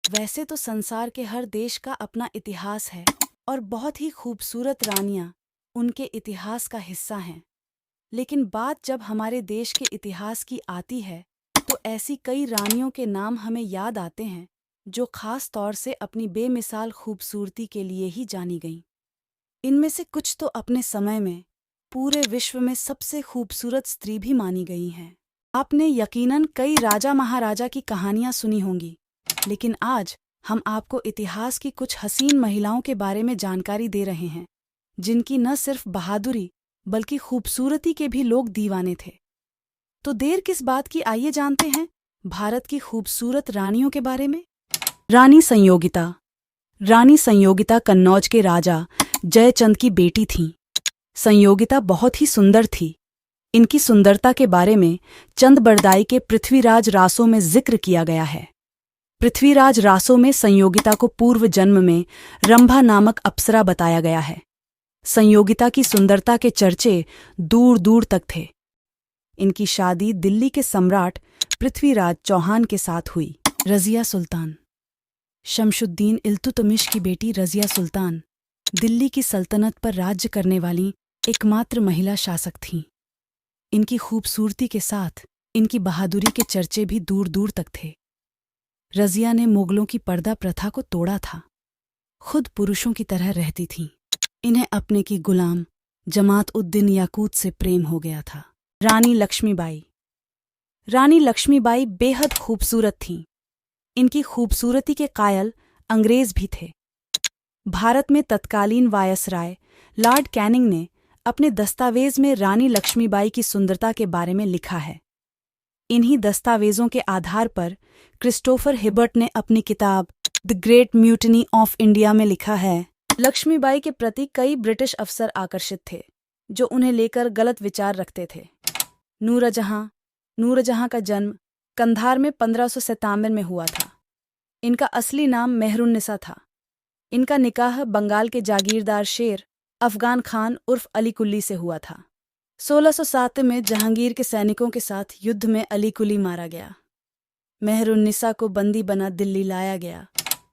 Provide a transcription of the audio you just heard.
वैसे तो संसार के हर देश का अपना इतिहास है और बहुत ही खूबसूरत रानियां उनके इतिहास का हिस्सा हैं। लेकिन बात जब हमारे देश के इतिहास की आती है तो ऐसी कई रानियों के नाम हमें याद आते हैं जो खास तौर से अपनी बेमिसाल खूबसूरती के लिए ही जानी गईं। इनमें से कुछ तो अपने समय में पूरे विश्व में सबसे खूबसूरत स्त्री भी मानी गई हैं। आपने यकीनन कई राजा महाराजा की कहानियां सुनी होंगी, लेकिन आज हम आपको इतिहास की कुछ हसीन महिलाओं के बारे में जानकारी दे रहे हैं जिनकी न सिर्फ बहादुरी बल्कि खूबसूरती के भी लोग दीवाने थे। तो देर किस बात की, आइए जानते हैं भारत की खूबसूरत रानियों के बारे में। रानी संयोगिता। रानी संयोगिता कन्नौज के राजा जयचंद की बेटी थीं। संयोगिता बहुत ही सुंदर थी। इनकी सुंदरता के बारे में चंद बरदाई के पृथ्वीराज रासों में जिक्र किया गया है। पृथ्वीराज रासों में संयोगिता को पूर्व जन्म में रंभा नामक अप्सरा बताया गया है। संयोगिता की सुंदरता के चर्चे दूर दूर तक थे। इनकी शादी दिल्ली के सम्राट पृथ्वीराज चौहान के साथ हुई। रज़िया सुल्तान। शमशुद्दीन इल्तुतमिश की बेटी रज़िया सुल्तान दिल्ली की सल्तनत पर राज्य करने वाली एकमात्र महिला शासक थीं। इनकी खूबसूरती के साथ इनकी बहादुरी के चर्चे भी दूर दूर तक थे। रज़िया ने मुगलों की पर्दा प्रथा को तोड़ा था। खुद पुरुषों की तरह रहती थीं। इन्हें अपने की गुलाम जमात उद्दीन याकूत से प्रेम हो गया था। रानी लक्ष्मीबाई। रानी लक्ष्मीबाई बेहद खूबसूरत थीं। इनकी खूबसूरती के कायल अंग्रेज भी थे। भारत में तत्कालीन वायसराय लॉर्ड कैनिंग ने अपने दस्तावेज में रानी लक्ष्मीबाई की सुंदरता के बारे में लिखा है। इन्हीं दस्तावेजों के आधार पर क्रिस्टोफर हिबर्ट ने अपनी किताब the great mutiny of India में लिखा है, लक्ष्मीबाई के प्रति कई ब्रिटिश अफसर आकर्षित थे जो उन्हें लेकर गलत विचार रखते थे। नूरजहां का जन्म कंधार में 1597 में हुआ था। इनका असली नाम मेहरुन्निसा था। इनका निकाह बंगाल के जागीरदार शेर अफगान खान उर्फ अली कुली से हुआ था। 1607 में जहांगीर के सैनिकों के साथ युद्ध में अली कुली मारा गया। मेहरुन्निसा को बंदी बना दिल्ली लाया गया।